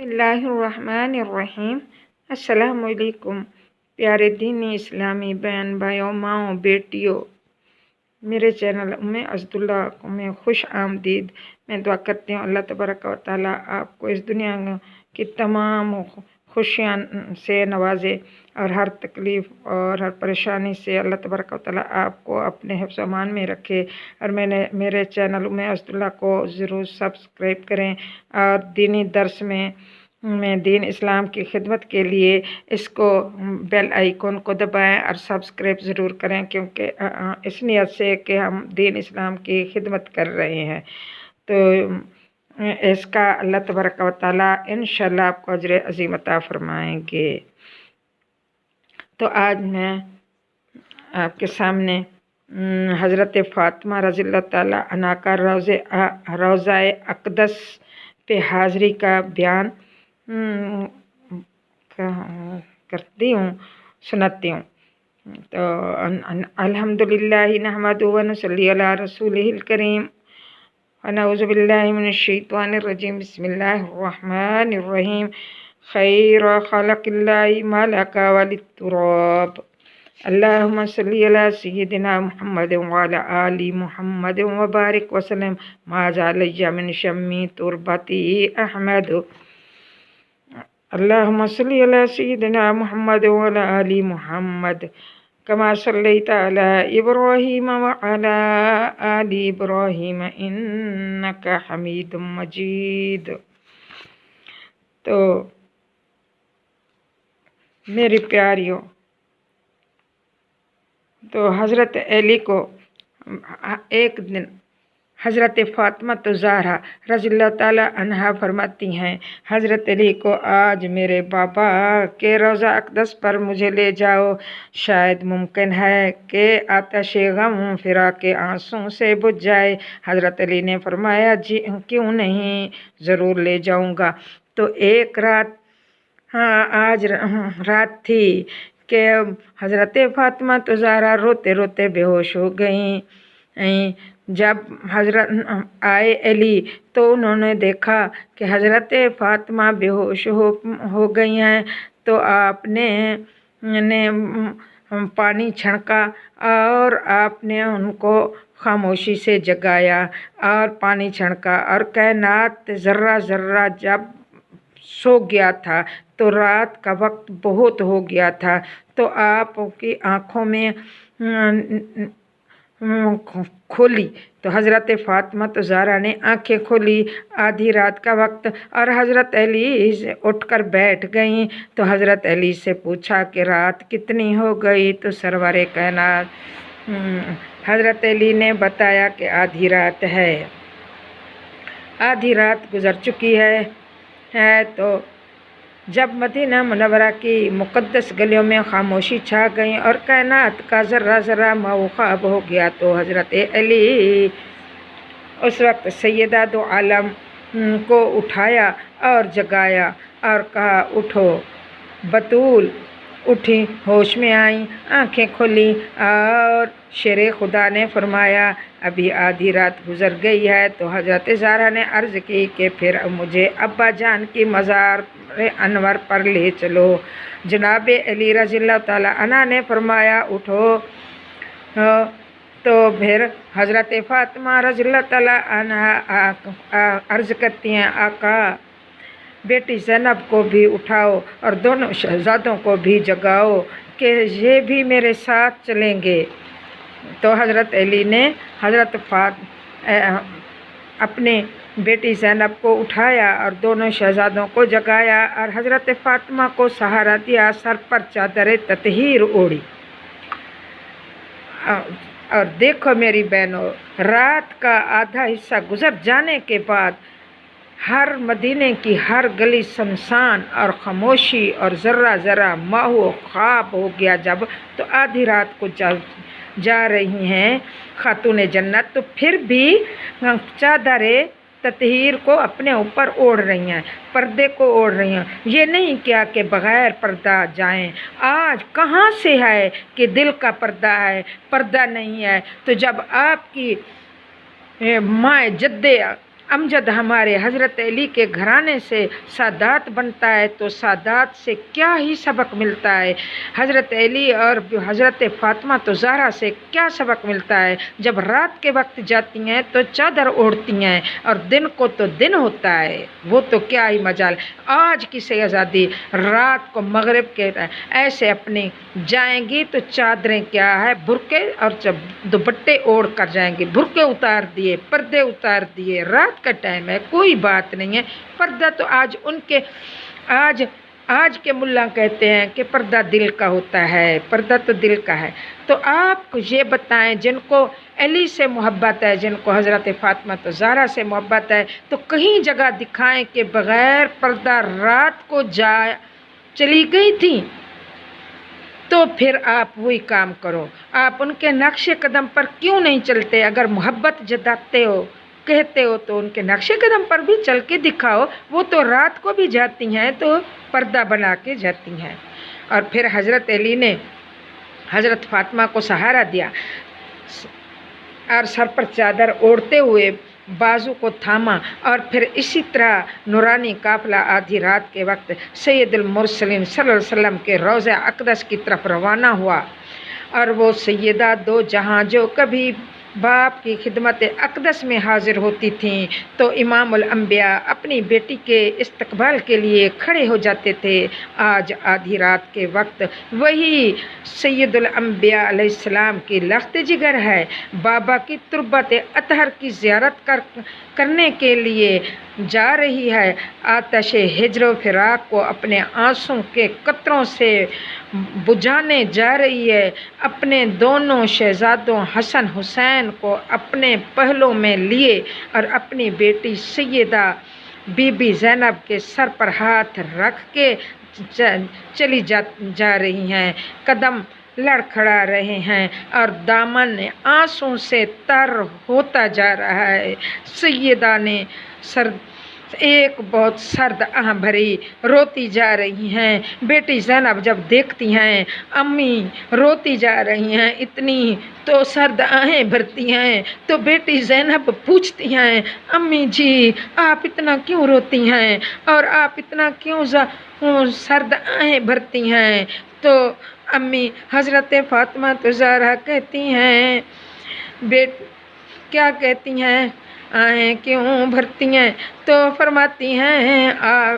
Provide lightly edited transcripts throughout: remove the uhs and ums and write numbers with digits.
बिस्मिल्लाहिर्रहमानिर्रहीम। अस्सलामुअलैकुम प्यारे दीनी इस्लामी बहन भाइयों, माओ, बेटियों, मेरे चैनल उम्मे अज़दुल्ला में खुश आमदीद। मैं दुआ करती हूँ अल्लाह तबारक व तआला आपको इस दुनिया की तमाम खुशियाँ से नवाजे और हर तकलीफ़ और हर परेशानी से अल्लाह तबारक व तआला आपको अपने हिफ्ज़ अमान में रखे। और मेरे चैनल उम्मे अज़दुल्ला को ज़रूर सब्सक्राइब करें और दीनी दर्स में दीन इस्लाम की खिदमत के लिए इसको बेल आइकन को दबाएं और सब्सक्राइब ज़रूर करें, क्योंकि इस नियत से कि हम दीन इस्लाम की खिदमत कर रहे हैं तो इसका अल्लाह तबारक व तआला इंशाअल्लाह आपको अजर अज़ीम अता फरमाएंगे। तो आज मैं आपके सामने हज़रत फ़ातिमा रज़ियल्लाहु ताला अन्हा का रोज़ाए अक़दस पे हाज़री का बयान करती हूँ, सुनाती हूँ। तो अल्हम्दुलिल्लाहि नहमदुहु व नसल्ली अला रसूलिहिल करीम व नऊज़ु बिल्लाहि मिनश शैतानिर रजीम। बिस्मिल्लाहिर्रहमानिर्रहीम। खैर खलक़िल्लाहि मलका वलित्तुराब। अल्लाहुम्मा सल्ली अला सय्यिदिना मुहम्मद व अला आलि मुहम्मद व बारिक वसल्लम मा ज़ालैया मिन शम्मी तुरबती अहमद। अल्लाहुम्मा सल्ली अला सय्यिदिना मुहम्मद व अला आलि मुहम्मद कमा सल्लैता अला इब्राहीम व अला आलि इब्राहीम इन्नका हमीदुम मजीद। तो मेरी प्यारियों, तो हज़रत अली को एक दिन हज़रत फ़ातिमा तो ज़हरा रज़ियल्लाहु ताला अन्हा फरमाती हैं, हज़रत अली को आज मेरे बाबा के रोज़ा अक़दस पर मुझे ले जाओ। शायद मुमकिन है कि आतिश गम फिरा के आंसू से बुझ जाए। हज़रत अली ने फरमाया, जी क्यों नहीं, ज़रूर ले जाऊंगा। तो एक रात आज रात थी कि हज़रत फ़ातिमा तो ज़हरा रोते रोते बेहोश हो गईं। जब हज़रत आए अली तो उन्होंने देखा कि हज़रत फ़ातिमा बेहोश हो गई हैं। तो आपने पानी छणका और आपने उनको खामोशी से जगाया और पानी छणका और कायनात ज़र्रा ज़र्रा जब सो गया था तो रात का वक्त बहुत हो गया था। तो आपकी आँखों में खोली तो हज़रत फ़ातिमा तो ज़हरा ने आंखें खोली, आधी रात का वक्त, और हज़रत अली उठकर बैठ गईं। तो हज़रत अली से पूछा कि रात कितनी हो गई। तो सरवर कायनात हज़रत अली ने बताया कि आधी रात है, आधी रात गुज़र चुकी है। तो जब मदीना मुनव्वरा की मुक़द्दस गलियों में खामोशी छा गई और कायनात का ज़र्रा ज़र्रा मौख़ाब हो गया, तो हज़रत अली उस वक्त सैयदा दो आलम को उठाया और जगाया और कहा, उठो। बतूल उठी, होश में आई, आंखें खोली और शेर खुदा ने फरमाया, अभी आधी रात गुज़र गई है। तो हज़रत ज़हरा ने अर्ज़ की कि फिर मुझे अब्बा जान की मज़ार अनवर पर ले चलो। जनाब अली रज़ियल्लाहु ताला अन्हा ने फरमाया, उठो। तो फिर हज़रत फ़ातिमा रज़ियल्लाहु ताला अन्हा अर्ज़ करती हैं, आका बेटी ज़ैनब को भी उठाओ और दोनों शहज़ादों को भी जगाओ कि ये भी मेरे साथ चलेंगे। तो हज़रत अली ने अपने बेटी ज़ैनब को उठाया और दोनों शहज़ादों को जगाया और हज़रत फ़ातिमा को सहारा दिया, सर पर चादर ततहीर ओढ़ी। और देखो मेरी बहनों, रात का आधा हिस्सा गुज़र जाने के बाद हर मदीने की हर गली सुनसान और खामोशी और ज़र्रा ज़र्रा माहू ख्वाब हो गया। जब तो आधी रात को जा रही हैं खातून जन्नत, तो फिर भी चादरे ततहीर को अपने ऊपर ओढ़ रही हैं, पर्दे को ओढ़ रही हैं। ये नहीं क्या कि बग़ैर पर्दा जाएं। आज कहाँ से है कि दिल का पर्दा है, पर्दा नहीं है। तो जब आपकी माँ जद्दे अमजद हमारे हज़रत अली के घराने से सादात बनता है तो सादात से क्या ही सबक मिलता है। हज़रत अली और हज़रत फ़ातिमा तो ज़हरा से क्या सबक मिलता है। जब रात के वक्त जाती हैं तो चादर ओढ़ती हैं और दिन को तो दिन होता है, वो तो क्या ही मजाल। आज की शहज़ादी रात को मगरिब के ऐसे अपनी जाएंगी तो चादरें क्या है, बुरके और दुपट्टे ओढ़ कर जाएंगी। बुरके उतार दिए, पर्दे उतार दिए, रात का टाइम है, कोई बात नहीं है। पर्दा तो आज उनके आज के मुल्ला कहते हैं कि पर्दा दिल का होता है, पर्दा तो दिल का है। तो आप ये बताएं, जिनको अली से मोहब्बत है, जिनको हज़रत फ़ातिमा तो ज़हरा से मोहब्बत है, तो कहीं जगह दिखाएं कि बग़ैर पर्दा रात को चली गई थी। तो फिर आप वही काम करो, आप उनके नक्शे कदम पर क्यों नहीं चलते। अगर मोहब्बत जताते हो, कहते हो, तो उनके नक्शे कदम पर भी चल के दिखाओ। वो तो रात को भी जाती हैं तो पर्दा बना के जाती हैं। और फिर हज़रत अली ने हज़रत फ़ातिमा को सहारा दिया और सर पर चादर ओढ़ते हुए बाजू को थामा और फिर इसी तरह नूरानी काफ़िला आधी रात के वक्त सैयदुल मुरसलीन सल्लल्लाहु अलैहि वसल्लम के रोज़ा अक़दस की तरफ रवाना हुआ। और वो सैयदा दो जहाँ जो कभी बाप की खिदमत अक़दस में हाजिर होती थीं तो इमामुल अंबिया अपनी बेटी के इस्तकबाल के लिए खड़े हो जाते थे। आज आधी रात के वक्त वही सैयदुल अंबिया अलैहिस्सलाम की लख्त जिगर है, बाबा की तुरबत अतहर की ज़ियारत करने के लिए जा रही है। आतश हिज्र फिराक को अपने आंसू के कतरों से बुझाने जा रही है। अपने दोनों शहजादों हसन हुसैन को अपने पहलों में लिए और अपनी बेटी सैयदा बीबी ज़ैनब के सर पर हाथ रख के चली जा रही हैं। कदम लड़खड़ा रहे हैं और दामन आंसू से तर होता जा रहा है। सैयदा ने एक बहुत सर्द आह भरी रोती जा रही हैं। बेटी ज़ैनब जब देखती हैं अम्मी रोती जा रही हैं इतनी, तो सर्द आहें भरती हैं। तो बेटी ज़ैनब पूछती हैं, अम्मी जी आप इतना क्यों रोती हैं और आप इतना क्यों सर्द आहें भरती हैं। तो अम्मी हज़रत फ़ातिमा तो ज़हरा कहती हैं, क्या कहती हैं, आहें क्यों भरती हैं। तो फरमाती हैं,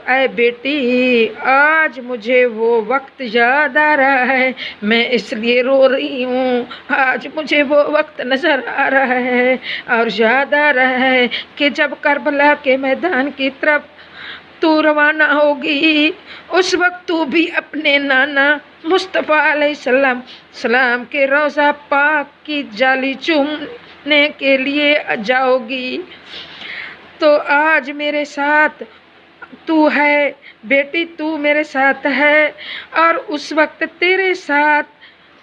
ऐ बेटी आज मुझे वो वक्त याद आ रहा है, मैं इसलिए रो रही हूँ। आज मुझे वो वक्त नज़र आ रहा है और याद आ रहा है कि जब करबला के मैदान की तरफ तू रवाना होगी, उस वक्त तू भी अपने नाना मुस्तफ़ा अलैहिस्सलाम के रोज़ा पाक की जाली चूमने के लिए जाओगी। तो आज मेरे साथ तू है बेटी, तू मेरे साथ है और उस वक्त तेरे साथ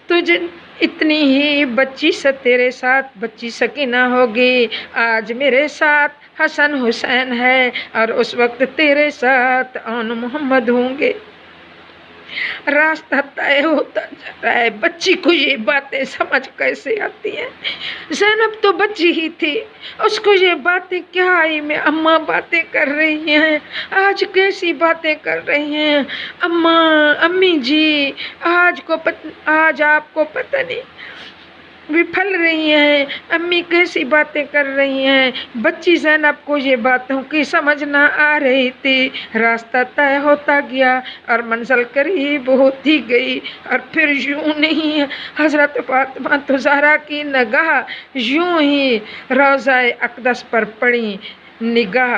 तुझे इतनी ही बच्ची से तेरे साथ बच्ची सकीना होगी। आज मेरे साथ हसन हुसैन है और उस वक्त तेरे साथ आन मोहम्मद होंगे। रास्ता तय होता जा रहा है। बच्ची को ये बातें समझ कैसे आती हैं। ज़ैनब तो बच्ची ही थी, उसको ये बातें क्या आई में अम्मा बातें कर रही हैं, आज कैसी बातें कर रही हैं अम्मा, अम्मी जी आज आपको पता नहीं विफल रही हैं, अम्मी कैसी बातें कर रही हैं। बच्ची ज़ैनब को ये बातों की समझ ना आ रही थी। रास्ता तय होता गया और मंजिल करीब होती गई और फिर यूं नहीं हज़रत फ़ातिमा तो ज़हरा की निगाह यूं ही रोज़ा अक़दस पर पड़ी। निगाह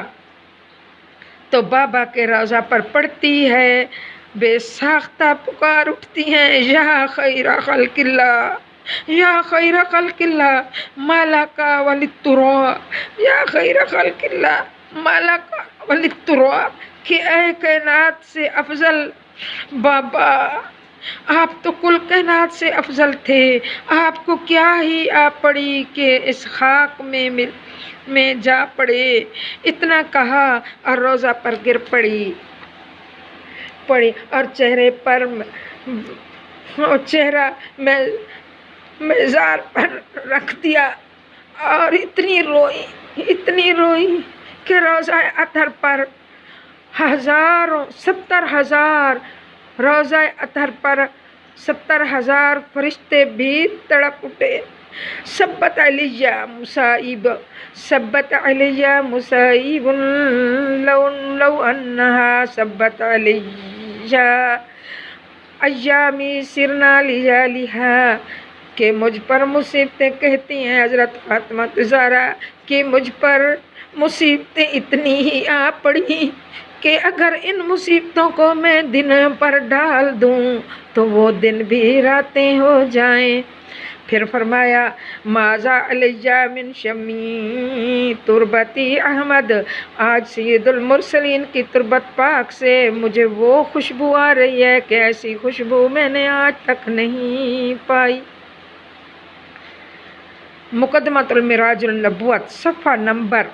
तो बाबा के रोज़ा पर पड़ती है। बेसाख्ता पुकार उठती हैं, या खैरा खल्क़िल्लाह, या खैरा खल्क़िल्लाह मालाका वलित्तुरा, या खैरा खल्क़िल्लाह मालाका वलित्तुरा, कि ऐ कायनात से अफजल बाबा, आप तो कुल कायनात से अफजल थे, आपको क्या ही आप पड़ी कि इस खाक में जा पड़े। इतना कहा और रोज़ा पर गिर पड़ी और चेहरे पर चेहरा मेज़ार पर रख दिया और इतनी रोई कि रोज़ा अतहर पर हज़ारों 70,000 रोज़ा अतहर पर 70,000 फरिश्ते भी तड़प उठे। सब्बत अलैया मुसाइब सब्बत अलैया मुसाइब लौ अन्नहा सब्बत अलैया अय्यामी सिरना लिया कि मुझ पर मुसीबतें, कहती हैं हज़रत फातिमा ज़हरा कि मुझ पर मुसीबतें इतनी ही आ पड़ी कि अगर इन मुसीबतों को मैं दिन पर डाल दूं तो वो दिन भी रातें हो जाएं। फिर फरमाया माजा अलैया मिन शमी तुरबती अहमद, आज सैयदुल मुरसलीन की तुरबत पाक से मुझे वो खुशबू आ रही है कि ऐसी खुशबू मैंने आज तक नहीं पाई। मुकदमतुल मिराजुल नबुव्वत सफ़ा नंबर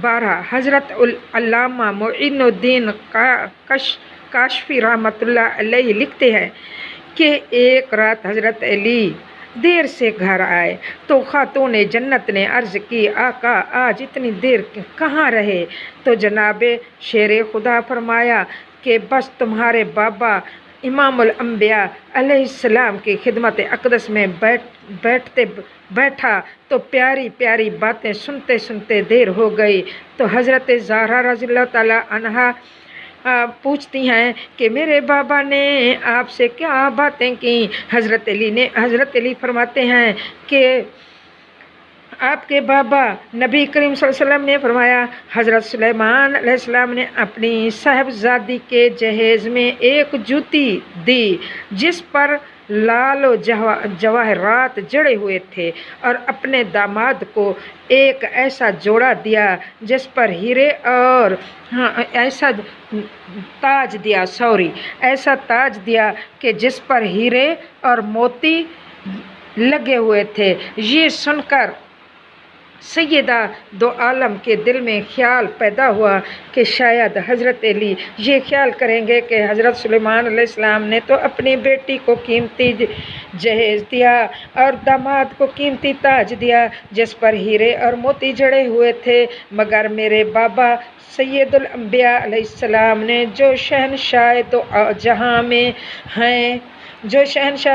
12 हज़रत अल्लामा मुइनुद्दीन काशफी रहमतुल्लाह अलैहि लिखते हैं कि एक रात हज़रत अली देर से घर आए तो खातून जन्नत ने अर्ज़ की, आका आज इतनी देर कहाँ रहे? तो जनाबे शेर खुदा फरमाया कि बस तुम्हारे बाबा इमामुल अंबिया अलैहिस्सलाम की खिदमत अक़दस में बैठा तो प्यारी प्यारी बातें सुनते सुनते देर हो गई। तो हज़रत ज़हरा रज़ियल्लाहु ताला अन्हा पूछती हैं कि मेरे बाबा ने आपसे क्या बातें की? हज़रत अली फरमाते हैं कि आपके बाबा नबी करीम सल्लल्लाहु अलैहि वसल्लम ने फरमाया, हज़रत सुलेमान अलैहिस्सलाम ने अपनी साहबजादी के जहेज़ में एक जूती दी जिस पर लाल जवाहरात जड़े हुए थे और अपने दामाद को एक ऐसा जोड़ा दिया जिस पर हीरे और ऐसा ताज दिया कि जिस पर हीरे और मोती लगे हुए थे। ये सुनकर सैयदा दो आलम के दिल में ख्याल पैदा हुआ कि शायद हज़रत अली ये ख्याल करेंगे कि हज़रत सुलेमान अलैहिस्सलाम ने तो अपनी बेटी को कीमती जहेज़ दिया और दामाद को कीमती ताज दिया जिस पर हीरे और मोती जड़े हुए थे, मगर मेरे बाबा सैयदुल अंबिया अलैहिस्सलाम ने जो शहंशाह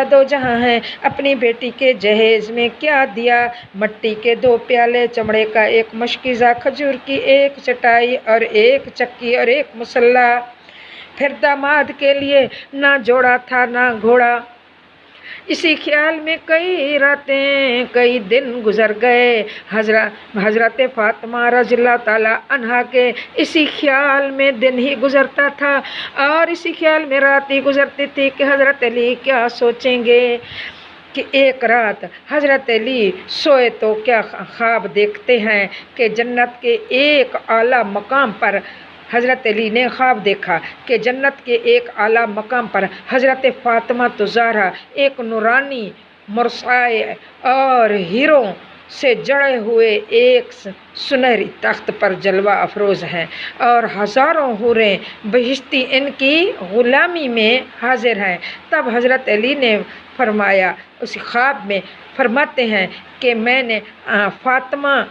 दो जहां हैं अपनी बेटी के जहेज़ में क्या दिया? मट्टी के 2 प्याले, चमड़े का एक मशकीज़ा, खजूर की एक चटाई और एक चक्की और एक मुसल्ला। फिर दामाद के लिए ना जोड़ा था ना घोड़ा। इसी ख्याल में कई रातें कई दिन गुजर गए। हज़रत फातिमा रज़ियल्लाहु ताला अन्हा के इसी ख्याल में दिन ही गुजरता था और इसी ख्याल में रात ही गुजरती थी कि हज़रत अली क्या सोचेंगे। कि एक रात हज़रत अली सोए तो क्या ख्वाब देखते हैं कि जन्नत के एक आला मकाम पर हज़रत अली ने ख्वाब देखा कि जन्नत के एक आला मकाम पर हज़रत फातिमा ज़हरा एक नूरानी मुरसाए और हीरों से जड़े हुए एक सुनहरी तख्त पर जलवा अफरोज़ हैं और हज़ारों हूरें बहिश्ती इनकी ग़ुलामी में हाजिर हैं। तब हज़रत अली ने फरमाया, उस ख्वाब में फरमाते हैं कि मैंने फातिमा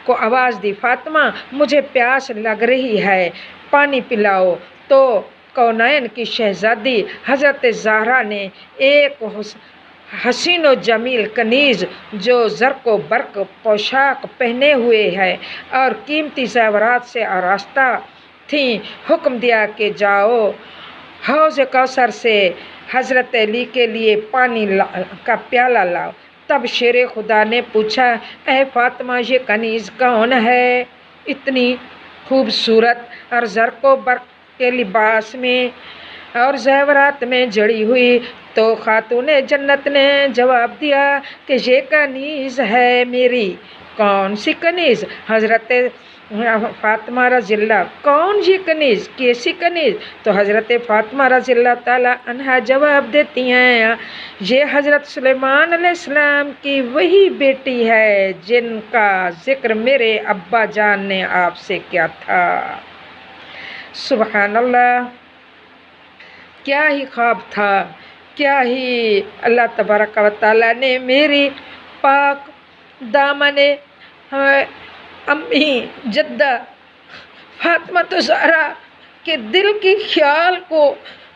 को आवाज़ दी, फातिमा मुझे प्यास लग रही है, पानी पिलाओ। तो कौनैन की शहज़ादी हज़रत ज़हरा ने एक हसीन व जमील कनीज़ जो ज़र्क़ो बर्क़ पोशाक पहने हुए है और कीमती ज़ेवरात से आरास्ता थी, हुक्म दिया कि जाओ हौज़ कौसर से हज़रत अली के लिए पानी का प्याला लाओ। तब शेर खुदा ने पूछा, ऐ फातिमा ये कनीज़ कौन है? इतनी खूबसूरत और ज़र्क़ो बर्क़ के लिबास में और ज़ेवरात में जड़ी हुई। तो खातून जन्नत ने जवाब दिया कि ये कनीज़ है मेरी। कौन सी कनीज़? हज़रत फातिमा रज़ियल्लाहु, कौन ये कनीज़, कैसी कनीज़? तो हज़रत फातिमा रज़ियल्लाहु ताला अन्हा जवाब देती हैं, ये हज़रत सुलेमान अलैहिस्सलाम की वही बेटी है जिनका ज़िक्र मेरे अब्बा जान ने आपसे किया था। सुबहान अल्लाह, क्या ही ख्वाब था, क्या ही अल्लाह तबारक व तआला ने मेरी पाक दामने अम्मी जद्दा फातिमा ज़हरा के दिल के ख्याल को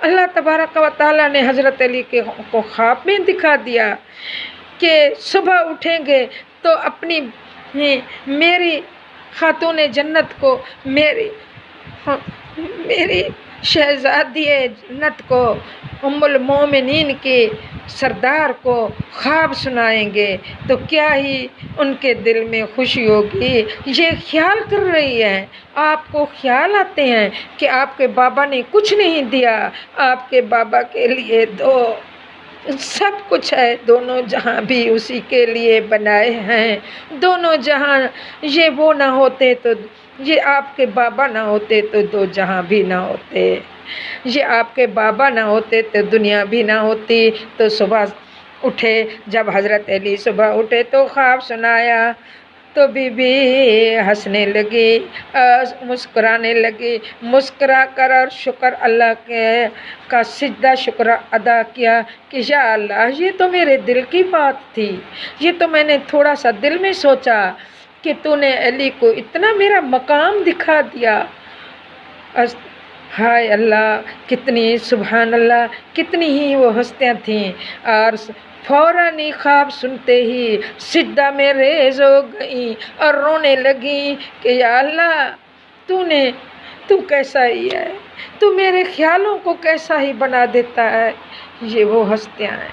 अल्लाह तबारक व तआला ने हज़रत अली के को ख्वाब में दिखा दिया कि सुबह उठेंगे तो अपनी मेरी खातून जन्नत को मेरी शहज़ादी जन्नत को उम्मुल मोमिनीन के सरदार को ख्वाब सुनाएंगे तो क्या ही उनके दिल में खुशी होगी। ये ख्याल कर रही है, आपको ख्याल आते हैं कि आपके बाबा ने कुछ नहीं दिया, आपके बाबा के लिए तो सब कुछ है, दोनों जहां भी उसी के लिए बनाए हैं। दोनों जहां ये वो ना होते तो ये आपके बाबा ना होते तो दो जहां भी ना होते, ये आपके बाबा ना होते तो दुनिया भी ना होती। तो सुबह उठे, जब हज़रत अली सुबह उठे तो ख्वाब सुनाया तो बीबी हंसने लगी, मुस्कुराने लगी। मुस्कुरा कर और शुक्र अल्लाह के का सिजदा शुक्र अदा किया कि या अल्लाह ये तो मेरे दिल की बात थी, ये तो मैंने थोड़ा सा दिल में सोचा कि तूने अली को इतना मेरा मकाम दिखा दिया। हाय अल्लाह, कितनी सुभान अल्लाह, कितनी ही वो हस्तियाँ थीं। और फौरन ही ख्वाब सुनते ही सिजदा में रेज़ हो गई और रोने लगी कि या अल्लाह तू कैसा ही है, तू मेरे ख्यालों को कैसा ही बना देता है। ये वो हस्तियाँ हैं।